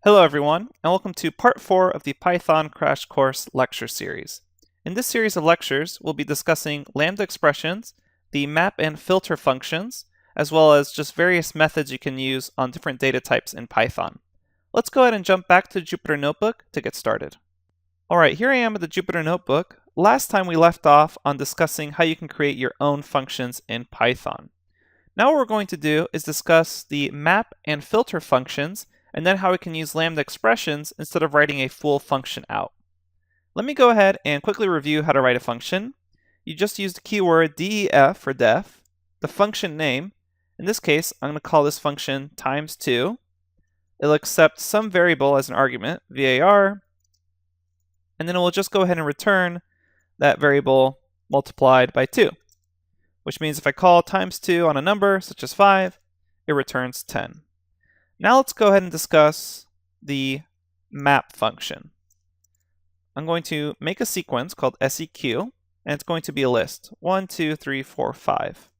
Hello everyone, and welcome to part 4 of the Python Crash Course lecture series. In this series of lectures, we'll be discussing lambda expressions, the map and filter functions, as well as just various methods you can use on different data types in Python. Let's go ahead and jump back to Jupyter Notebook to get started. Alright, here I am at the Jupyter Notebook. Last time we left off on discussing how you can create your own functions in Python. Now what we're going to do is discuss the map and filter functions, and then how we can use lambda expressions instead of writing a full function out. Let me go ahead and quickly review how to write a function. You just use the keyword def for def, the function name. In this case, I'm going to call this function times2. It'll accept some variable as an argument, var, and then it will just go ahead and return that variable multiplied by 2, which means if I call times2 on a number such as 5, it returns 10. Now let's go ahead and discuss the map function. I'm going to make a sequence called seq, and it's going to be a list, 1, 2, 3, 4, 5.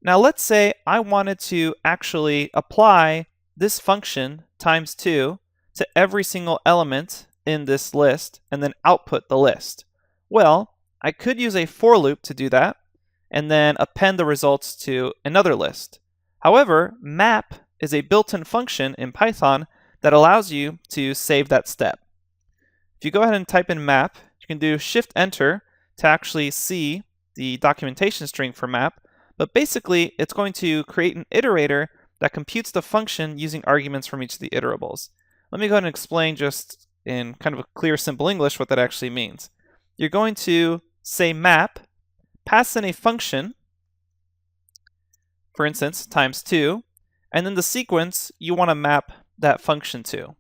Now let's say I wanted to actually apply this function times2 to every single element in this list and then output the list. Well, I could use a for loop to do that and then append the results to another list. However, map is a built-in function in Python that allows you to save that step. If you go ahead and type in map, you can do Shift-Enter to actually see the documentation string for map, but basically it's going to create an iterator that computes the function using arguments from each of the iterables. Let me go ahead and explain just in kind of a clear, simple English what that actually means. You're going to say map, pass in a function, for instance, times2, and then the sequence you want to map that function to.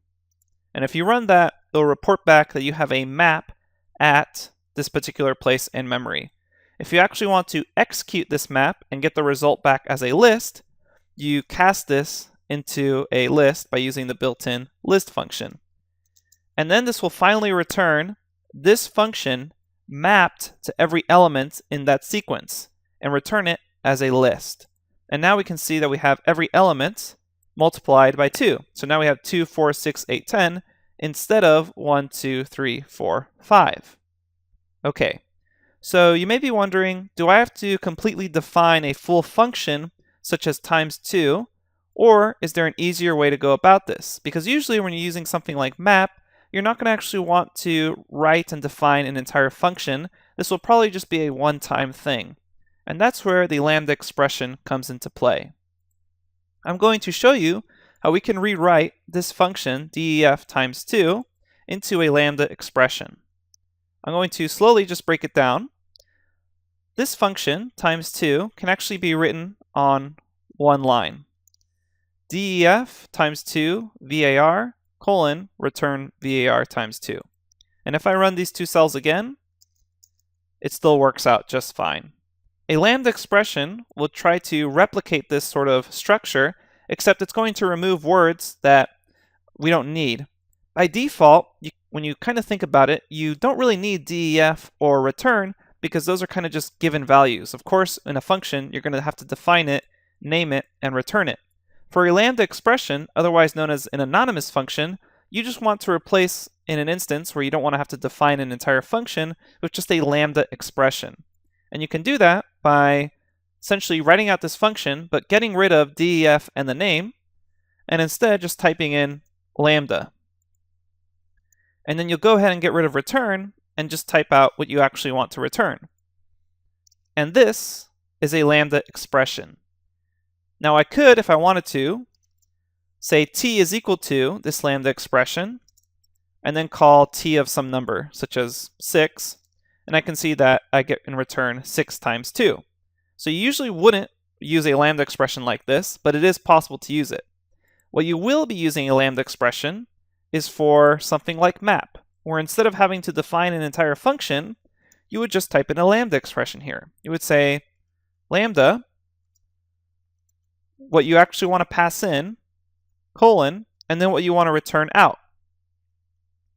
And if you run that, it'll report back that you have a map at this particular place in memory. If you actually want to execute this map and get the result back as a list, you cast this into a list by using the built-in list function. And then this will finally return this function mapped to every element in that sequence and return it as a list. And now we can see that we have every element multiplied by 2. So now we have 2, 4, 6, 8, 10 instead of 1, 2, 3, 4, 5. Okay, so you may be wondering, do I have to completely define a full function such as times2, or is there an easier way to go about this? Because usually when you're using something like map, you're not going to actually want to write and define an entire function. This will probably just be a one-time thing. And that's where the lambda expression comes into play. I'm going to show you how we can rewrite this function, def times 2, into a lambda expression. I'm going to slowly just break it down. This function, times 2, can actually be written on one line. Def times 2 var colon return var times 2. And if I run these two cells again, it still works out just fine. A lambda expression will try to replicate this sort of structure, except it's going to remove words that we don't need. By default, when you kind of think about it, you don't really need def or return because those are kind of just given values. Of course, in a function, you're going to have to define it, name it, and return it. For a lambda expression, otherwise known as an anonymous function, you just want to replace in an instance where you don't want to have to define an entire function with just a lambda expression. And you can do that by essentially writing out this function, but getting rid of def and the name, and instead just typing in lambda. And then you'll go ahead and get rid of return and just type out what you actually want to return. And this is a lambda expression. Now I could, if I wanted to, say t is equal to this lambda expression, and then call t of some number, such as 6, and I can see that I get in return 6 times 2. So you usually wouldn't use a lambda expression like this, but it is possible to use it. What you will be using a lambda expression is for something like map, where instead of having to define an entire function, you would just type in a lambda expression here. You would say lambda, what you actually want to pass in, colon, and then what you want to return out.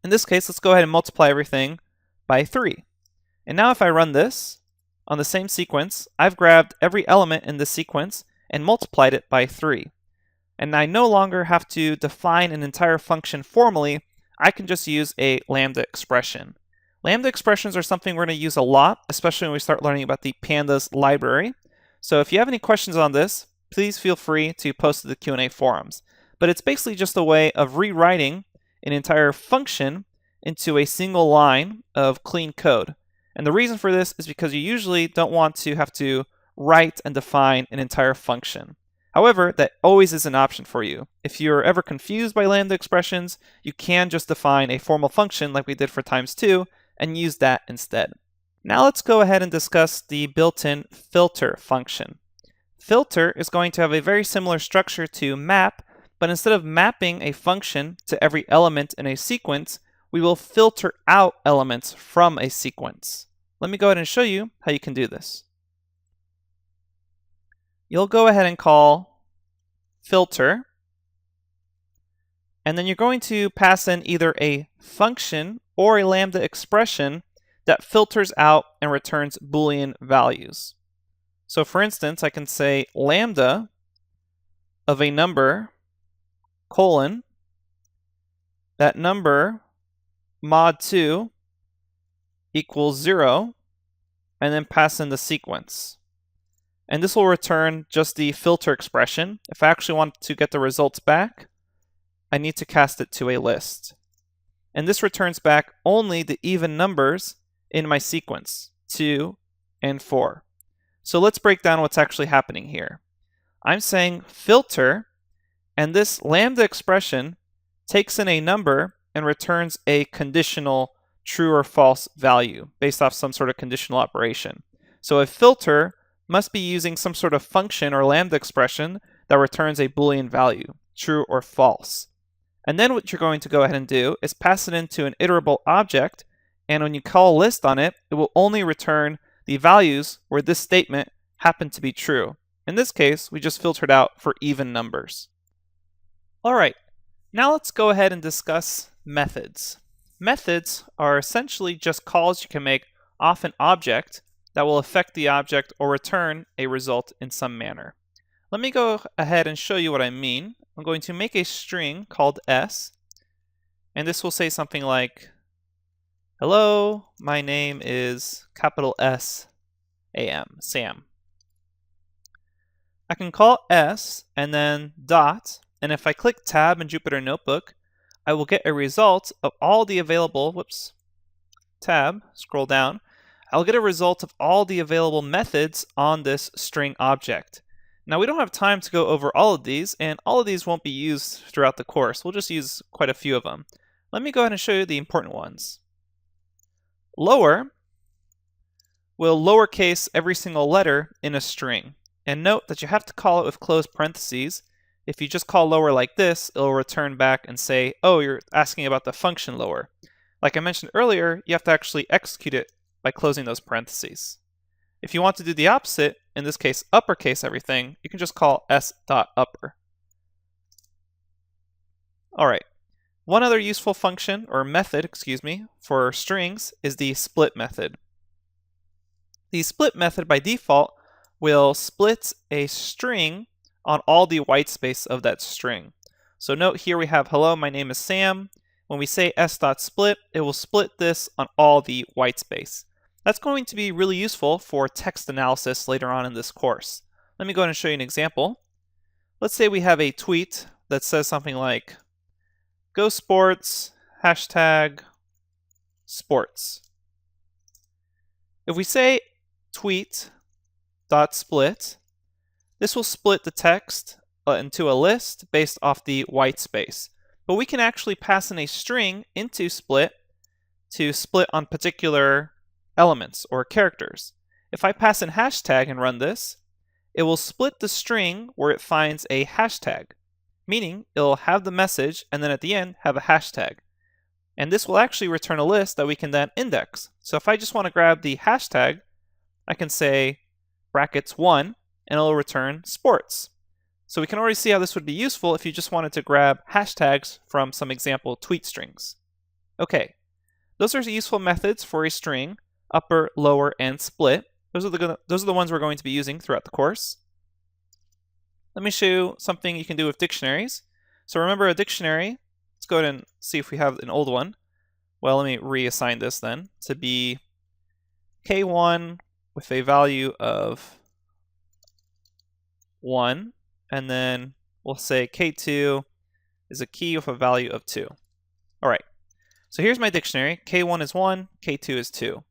In this case, let's go ahead and multiply everything by 3. And now if I run this on the same sequence, I've grabbed every element in this sequence and multiplied it by 3. and I no longer have to define an entire function formally. I can just use a lambda expression. Lambda expressions are something we're going to use a lot, especially when we start learning about the pandas library. So if you have any questions on this, please feel free to post to the Q&A forums. But it's basically just a way of rewriting an entire function into a single line of clean code. And the reason for this is because you usually don't want to have to write and define an entire function. However, that always is an option for you. If you're ever confused by lambda expressions, you can just define a formal function like we did for times2 and use that instead. Now let's go ahead and discuss the built-in filter function. Filter is going to have a very similar structure to map, but instead of mapping a function to every element in a sequence, we will filter out elements from a sequence. Let me go ahead and show you how you can do this. You'll go ahead and call filter, and then you're going to pass in either a function or a lambda expression that filters out and returns Boolean values. So for instance, I can say lambda of a number, colon, that number mod 2 equals 0, and then pass in the sequence. And this will return just the filter expression. If I actually want to get the results back, I need to cast it to a list. And this returns back only the even numbers in my sequence, 2 and 4. So let's break down what's actually happening here. I'm saying filter, and this lambda expression takes in a number and returns a conditional true or false value based off some sort of conditional operation. So a filter must be using some sort of function or lambda expression that returns a Boolean value, true or false. And then what you're going to go ahead and do is pass it into an iterable object, and when you call list on it, it will only return the values where this statement happened to be true. In this case, we just filtered out for even numbers. Alright, now let's go ahead and discuss methods. Methods are essentially just calls you can make off an object that will affect the object or return a result in some manner. Let me go ahead and show you what I mean. I'm going to make a string called s, and this will say something like, hello, my name is capital S A-M, Sam. I can call s and then dot, and if I click tab in Jupyter Notebook, I will get a result of all the available, tab, scroll down, I'll get a result of all the available methods on this string object. Now we don't have time to go over all of these, and all of these won't be used throughout the course. We'll just use quite a few of them. Let me go ahead and show you the important ones. Lower will lowercase every single letter in a string. And note that you have to call it with closed parentheses. If you just call lower like this, it'll return back and say, oh, you're asking about the function lower. Like I mentioned earlier, you have to actually execute it by closing those parentheses. If you want to do the opposite, in this case uppercase everything, you can just call s.upper. Alright, one other useful function, or method, for strings is the split method. The split method by default will split a string on all the white space of that string. So note here we have hello, my name is Sam. When we say s.split, it will split this on all the white space. That's going to be really useful for text analysis later on in this course. Let me go ahead and show you an example. Let's say we have a tweet that says something like, go sports, hashtag sports. If we say tweet.split, this will split the text into a list based off the white space. But we can actually pass in a string into split to split on particular elements or characters. If I pass in hashtag and run this, it will split the string where it finds a hashtag, meaning it'll have the message and then at the end have a hashtag. And this will actually return a list that we can then index. So if I just want to grab the hashtag, I can say brackets 1 and it'll return sports. So we can already see how this would be useful if you just wanted to grab hashtags from some example tweet strings. Okay, those are useful methods for a string, upper, lower, and split. Those are the ones we're going to be using throughout the course. let me show you something you can do with dictionaries. So remember a dictionary, let's go ahead and see if we have an old one. Well, let me reassign this then to be K1 with a value of 1, and then we'll say K2 is a key with a value of 2. All right, so here's my dictionary. K1 is 1, K2 is 2.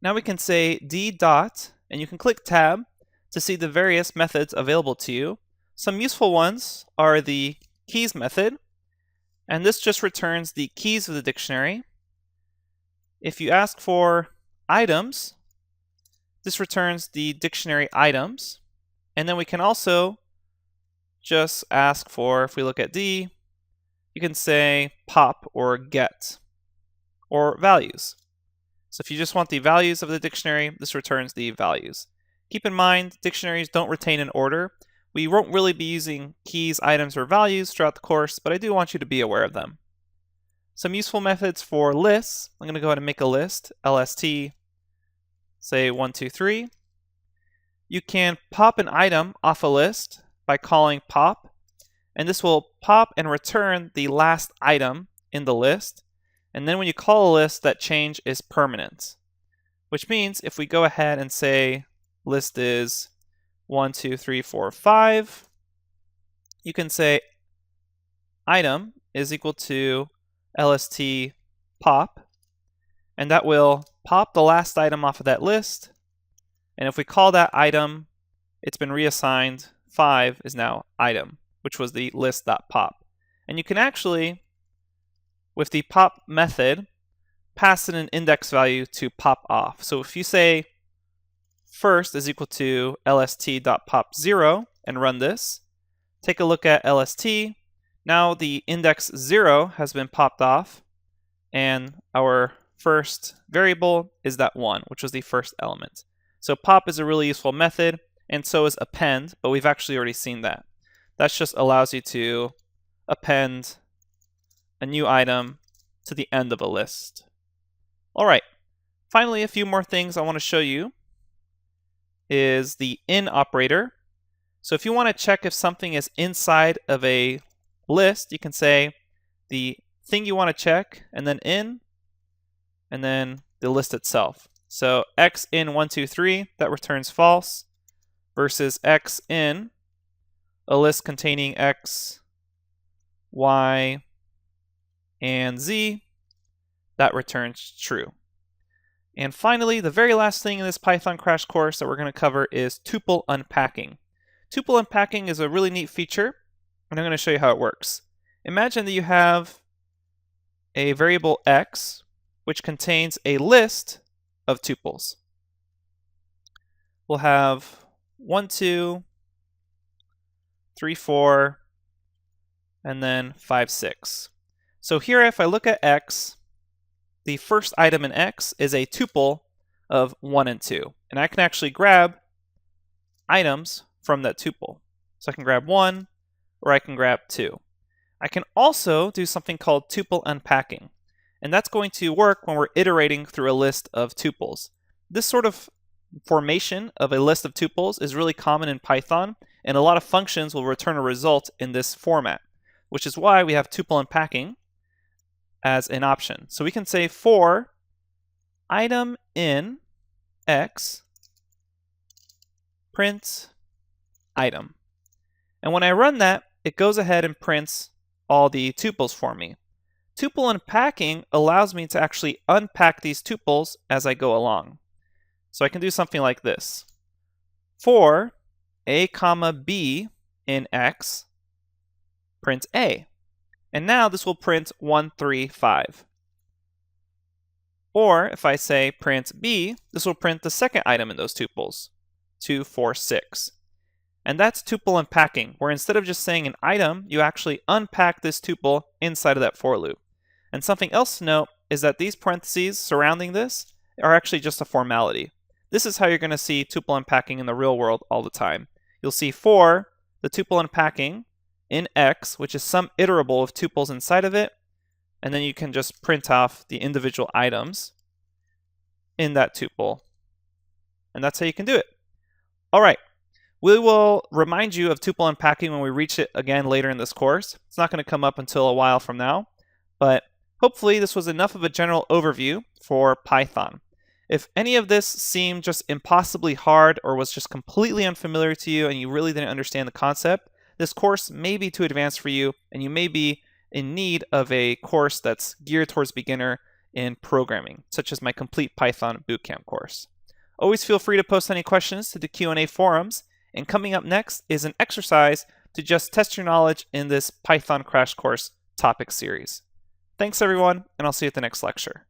Now we can say D dot, and you can click tab to see the various methods available to you. Some useful ones are the keys method, and this just returns the keys of the dictionary. If you ask for items, this returns the dictionary items. And then we can also just ask for, if we look at D, you can say pop or get or values. So if you just want the values of the dictionary, this returns the values. Keep in mind, dictionaries don't retain an order. We won't really be using keys, items, or values throughout the course, but I do want you to be aware of them. Some useful methods for lists. I'm going to go ahead and make a list, LST, say 1, 2, 3. You can pop an item off a list by calling pop, and this will pop and return the last item in the list. And then when you call a list, that change is permanent, which means if we go ahead and say list is 1, 2, 3, 4, 5, you can say item is equal to LST pop, and that will pop the last item off of that list. And if we call that item, it's been reassigned. 5 is now item, which was the list.pop. And you can actually, with the pop method, pass in an index value to pop off. So if you say first is equal to lst.pop0 and run this, take a look at lst. Now the index 0 has been popped off, and our first variable is that 1, which was the first element. So pop is a really useful method, and so is append, but we've actually already seen that. That just allows you to append a new item to the end of a list. All right, finally, a few more things I want to show you is the in operator. So if you want to check if something is inside of a list, you can say the thing you want to check, and then in, and then the list itself. So x in 1, 2, 3, that returns false, versus x in a list containing x, y, and z, that returns true. And finally, the very last thing in this Python crash course that we're going to cover is tuple unpacking. Tuple unpacking is a really neat feature, and I'm going to show you how it works. Imagine that you have a variable x, which contains a list of tuples. We'll have 1, 2, 3, 4, and then 5, 6. So here, if I look at x, the first item in x is a tuple of 1 and 2. And I can actually grab items from that tuple. So I can grab 1, or I can grab 2. I can also do something called tuple unpacking. And that's going to work when we're iterating through a list of tuples. This sort of formation of a list of tuples is really common in Python, and a lot of functions will return a result in this format, which is why we have tuple unpacking as an option. So we can say for item in x, print item. And when I run that, it goes ahead and prints all the tuples for me. Tuple unpacking allows me to actually unpack these tuples as I go along. So I can do something like this. For a comma b in x, print a. And now this will print 1, 3, 5. Or if I say print b, this will print the second item in those tuples, 2, 4, 6. And that's tuple unpacking, where instead of just saying an item, you actually unpack this tuple inside of that for loop. And something else to note is that these parentheses surrounding this are actually just a formality. This is how you're going to see tuple unpacking in the real world all the time. You'll see for the tuple unpacking in x, which is some iterable of tuples inside of it, and then you can just print off the individual items in that tuple. And that's how you can do it. All right. We will remind you of tuple unpacking when we reach it again later in this course. It's not going to come up until a while from now, but hopefully this was enough of a general overview for Python. If any of this seemed just impossibly hard or was just completely unfamiliar to you and you really didn't understand the concept, this course may be too advanced for you and you may be in need of a course that's geared towards beginner in programming, such as my complete Python bootcamp course. Always feel free to post any questions to the Q&A forums, and coming up next is an exercise to just test your knowledge in this Python Crash Course topic series. Thanks everyone, and I'll see you at the next lecture.